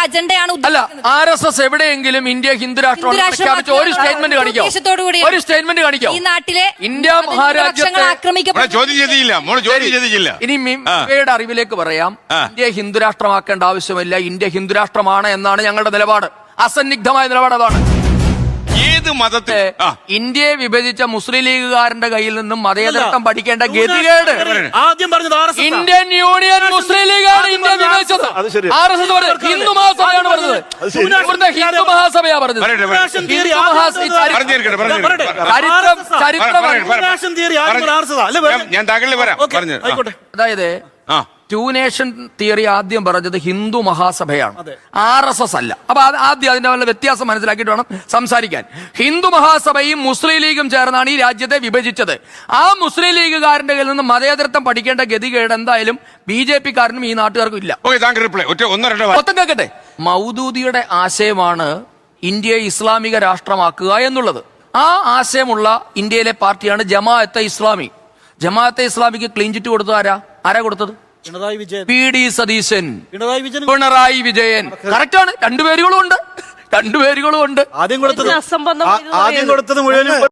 അജണ്ടയാണ്. അല്ല, RSS എവിടെയെങ്കിലും India Hindu രാഷ്ട്രമാണ് പ്രഖ്യാപിച്ച ഒരു സ്റ്റേറ്റ്മെന്റ് കാണിക്കാം. ഒരു സ്റ്റേറ്റ്മെന്റ് കാണിക്കാം. ഈ നാട്ടിലെ ഇന്ത്യ മഹാരാജ്യത്തെ ഇനി മിയുടെ അറിവിലേക്ക് പറയാം, ഇന്ത്യ ഹിന്ദു രാഷ്ട്രമാക്കേണ്ട ആവശ്യമില്ല. ഇന്ത്യ ഹിന്ദു രാഷ്ട്രമാണ് എന്നാണ് ഞങ്ങളുടെ നിലപാട്. അസന്നിഗ്ധമായ നിലപാട് അതാണ്. ഏത് മതത്തെ ഇന്ത്യയെ വിഭജിച്ച മുസ്ലിം ലീഗുകാരന്റെ കയ്യിൽ നിന്നും മതേതരത്വം പഠിക്കേണ്ട ഗതികേട് ആദ്യം പറഞ്ഞത് ഇന്ത്യൻ യൂണിയൻ മുസ്ലിം ലീഗാണ് ഇന്ത്യ വിഭജിച്ചത്. RSS ഹിന്ദു മഹാസഭയാണ് പറഞ്ഞത്. ഇവിടുത്തെ ഹിന്ദു മഹാസഭയാ പറഞ്ഞത്. ഞാൻ താങ്കളിൽ വരാം. അതായത് ടു നേഷൻ തിയറി ആദ്യം പറഞ്ഞത് ഹിന്ദു മഹാസഭയാണ്, RSS അല്ല. അപ്പൊ ആദ്യം അതിന്റെ വല്ല വ്യത്യാസം മനസ്സിലാക്കിയിട്ട് വേണം സംസാരിക്കാൻ. ഹിന്ദു മഹാസഭയും മുസ്ലിം ലീഗും ചേർന്നാണ് ഈ രാജ്യത്തെ വിഭജിച്ചത്. ആ മുസ്ലിം ലീഗുകാരന്റെ കയ്യിൽ നിന്ന് മതേതരത്വം പഠിക്കേണ്ട ഗതികേട് എന്തായാലും BJP-കാരനും ഈ നാട്ടുകാർക്കും ഇല്ല. മൊത്തം കേൾക്കട്ടെ. മൗദൂദിയുടെ ആശയമാണ് ഇന്ത്യയെ ഇസ്ലാമിക രാഷ്ട്രമാക്കുക എന്നുള്ളത്. ആ ആശയമുള്ള ഇന്ത്യയിലെ പാർട്ടിയാണ് ജമാഅത്തെ ഇസ്ലാമി. ജമാഅത്തെ ഇസ്ലാമിക്ക് ക്ലീൻ ചിറ്റ് കൊടുത്തത് ആരാ കൊടുത്തത്? PD സതീശൻ, പിണറായി വിജയൻ. കറക്റ്റാണ്. രണ്ടുപേരുകളും ഉണ്ട്. ആദ്യം കൊടുത്തത് മുഴുവനും